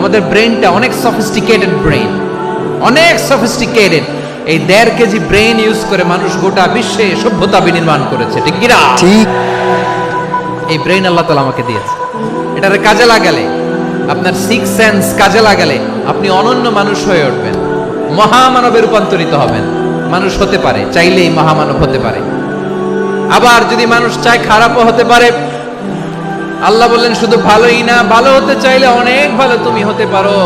আমাদের ব্রেনটা অনেক সফিস্টিকেটেড ব্রেন, অনেক সফিস্টিকেটেড। এই 1.5 কেজি ব্রেন ইউজ করে মানুষ গোটা বিশ্বে সভ্যতা বিনির্মাণ করেছে, ঠিক কি না? ঠিক। এই ব্রেন আল্লাহ তাআলা আমাকে দিয়েছে। এটারে কাজে লাগালে, আপনার সিক্স সেন্স কাজে লাগালে আপনি অনন্য মানুষ হয়ে উঠবেন, মহামানবে রূপান্তরিত হবেন। মানুষ হতে পারে, চাইলেই মহামানব হতে পারে। আবার যদি মানুষ চায় খারাপও হতে পারে। আল্লাহ বললেন শুধু ভালোই না, ভালো হতে চাইলে অনেক ভালো তুমি হতে পারো,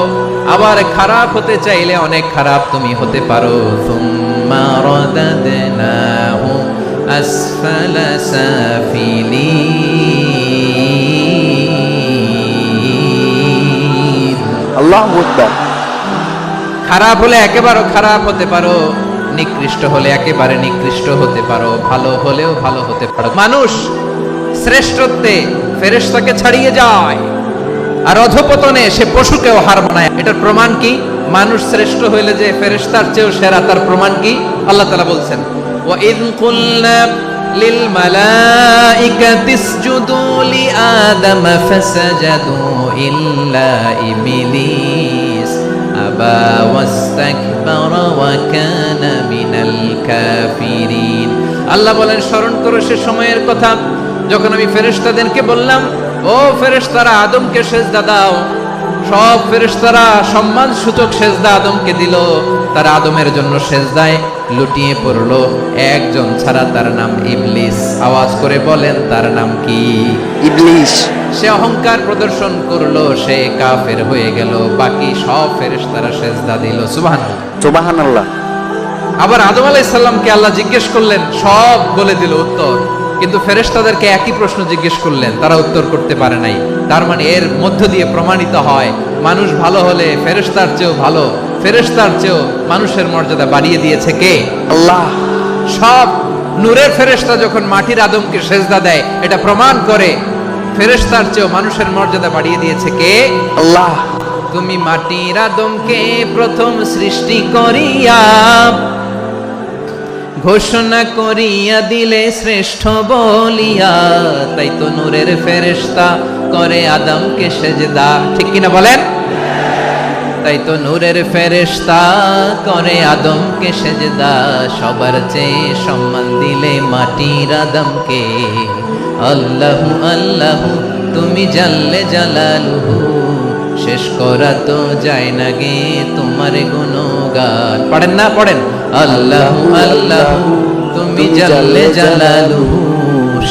আবার খারাপ হতে চাইলে অনেক খারাপ তুমি হতে পারো। সুম্মা রাদাদনাহু আসফালা সাফিলিন। আল্লাহু আকবার। খারাপ হলে একেবারে খারাপ হতে পারো, নিকৃষ্ট হলে একেবারে নিকৃষ্ট হতে পারো, ভালো হলেও ভালো হতে পারো। মানুষ শ্রেষ্ঠত্বে ফেরেশতাকে ছাড়িয়ে যায়, আর অধপতনে সে পশুকেও হার মানায়। এটার প্রমাণ কি? মানুষ শ্রেষ্ঠ হইলে যে ফেরেশতার চেয়েও সেরা, তার প্রমাণ কি? আল্লাহ তাআলা বলছেন, ওয়া ইয কুলনা লিল মালাইকাতি ইসজুদু লি আদম ফাসাজাদু ইল্লা ইবলিস আবা ওয়াস্তাকবারা ওয়া কানা মিনাল কাফিরিন। আল্লাহ বলেন, স্মরণ করো সে সময়ের কথা যখন আমি ফেরেশতাদেরকে বললাম, ও ফেরেশতারা আদমকে সেজদা দাও। সব ফেরেশতারা সম্মান সূচক সেজদা আদমকে দিল। তারা আদমের জন্য সেজদায় লুটিয়ে পড়লো, একজন ছাড়া, তার নাম ইবলিস। আওয়াজ করে বলেন, তার নাম কি? ইবলিস। সে অহংকার প্রদর্শন করলো, সে কাফের হয়ে গেল। বাকি সব ফেরেশতারা সেজদা দিল। সুবহানাল্লাহ, সুবহানাল্লাহ। আবার আদম আলাইহিস সালামকে আল্লাহ জিজ্ঞেস করলেন, সব বলে দিল উত্তর, কিন্তু ফেরেশতাদেরকে একই প্রশ্ন জিজ্ঞেস করলেন, তারা উত্তর করতে পারে নাই। তার মানে এর মধ্য দিয়ে প্রমাণিত হয়, মানুষ ভালো হলে ফেরেশতার চেয়েও ভালো, ফেরেশতার চেয়েও মানুষের মর্যাদা বাড়িয়ে দিয়েছে কে? আল্লাহ। সব নূরের ফেরেশতা যখন মাটির আদমকে সেজদা দেয়, এটা প্রমাণ করে ফেরেশতার চেয়েও মানুষের মর্যাদা বাড়িয়ে দিয়েছে কে? আল্লাহ। তুমি মাটির আদমকে প্রথম সৃষ্টি করিয়া ঘোষণা করিয়া দিলে শ্রেষ্ঠ বলিয়া, তাই তো নূরের ফেরেশতা করে আদমকে সেজদা, ঠিক কিনা বলেন? তাই তো নূরের ফেরেশতা করে আদমকে সেজদা। সবার চেয়ে সম্মান দিলে মাটির আদমকে। আল্লাহু আল্লাহু তুমি জাল্লে জালালুহু, শেষ করা তো যায় না গে তোমার গুণগান। পড়েন না, পড়েন। আল্লাহু আল্লাহু তুমি জাল্লে জালালুহু,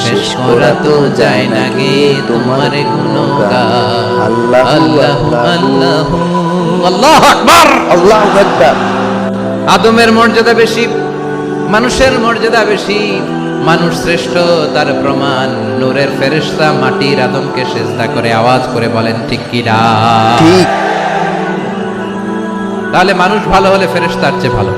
শেষ করা তো যায় না গে তোমার গুণগান। আল্লাহু আল্লাহু। আল্লাহু আকবার। আল্লাহু আকবার। আদমের মর্যাদা বেশি, মানুষের মর্যাদা বেশি। মানুষ শ্রেষ্ঠ, তার প্রমাণ নূরের ফেরেশতা মাটির আদমকে সেজদা করে। আওয়াজ করে বলেন, ঠিক কি না? ঠিক। তাহলে মানুষ ভালো হলে ফেরেশতার চেয়ে ভালো।